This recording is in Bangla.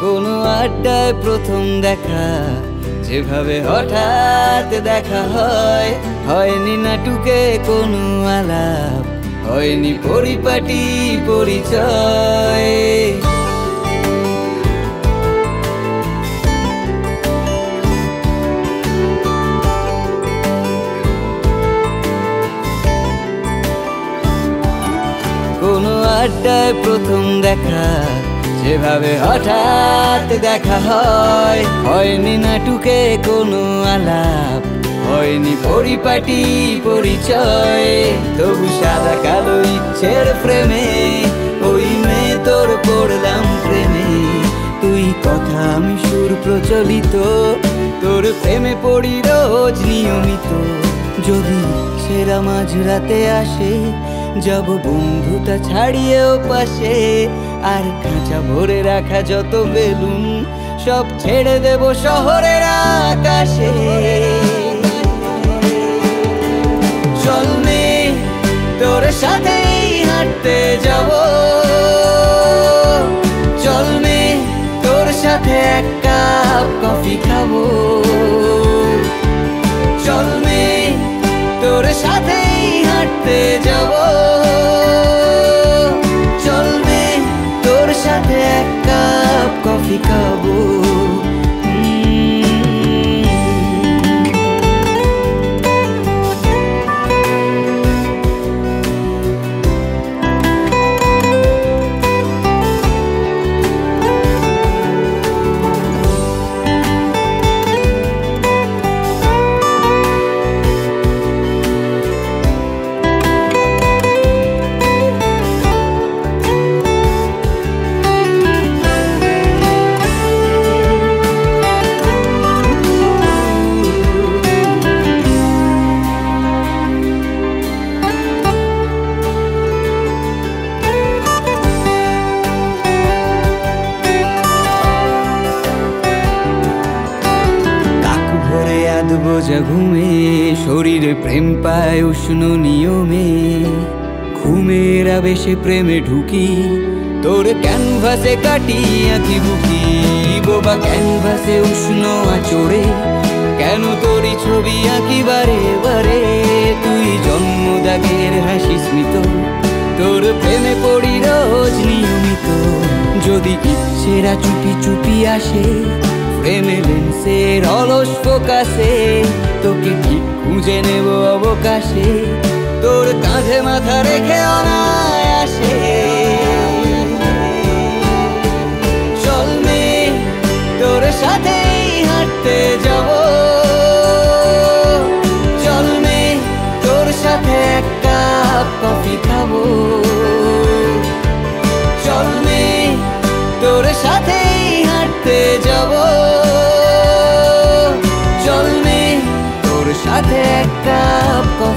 কোনো আড্ডায় প্রথম দেখা, যেভাবে হঠাৎ দেখা হয়, হয়নি নাটুকে কোনো আলাপ, হয়নি পরিপাটি পরিচয়। কোনো আড্ডায় প্রথম দেখা, যেভাবে হঠাৎ দেখা হয়, হয়নি নাটুকে কোনো আলাপ, হয়নি পরিপাটি পরিচয়। তবু সাদা কালো ইচ্ছের প্রেমে ওই মেয়ে তোর পড়লাম প্রেমে। তুই কথা আমি সুর প্রচলিত, তোর প্রেমে পড়ি রোজ নিয়মিত। যদি সেরা মাঝরাতে আসে, যাব বন্ধুটা ছাড়িয়েও পাশে। আর খাঁচা ভরে রাখা যত বেলুন, সব ছেড়ে দেব শহরের আকাশে। চল মে তোর সাথেই হাঁটতে যাব, চল মে তোর সাথে এক কাপ কফি খাবো। চল মে তোর সাথেই হাঁটতে যাব, চল মে তোর সাথে এক কাপ কফি খাবো। বোঝা ঘুমে শরীরে প্রেম পায় উষ্ণ নিয়মে। ঘুমের আবেশে প্রেমে ঢুকি, তোর ক্যানভাসে কাটি আঁকি বুকি। বোবা ক্যানভাসে উষ্ণ আচড়ে, কেন তোরই ছবি আঁকি বারে বারে। তুই জন্মদাগের হাসি স্মিত, তোর প্রেমে পড়ি রোজ নিয়মিত। যদি ইচ্ছেরা চুপি চুপি আসে, প্রেমে লেন্সের অলস ফোকাসে, তোকে ঠিক খুঁজে নেব অবকাশে। তোর কাঁধে মাথা রেখে অনায়াসে। চল মে তোর সাথেই হাঁটতে যাব, চল মে তোর সাথে এক কাপ কফি খাবো। চল মে তোর সাথেই হাঁটতে যাব, চল মে তোর সাথে এক কাপ কফি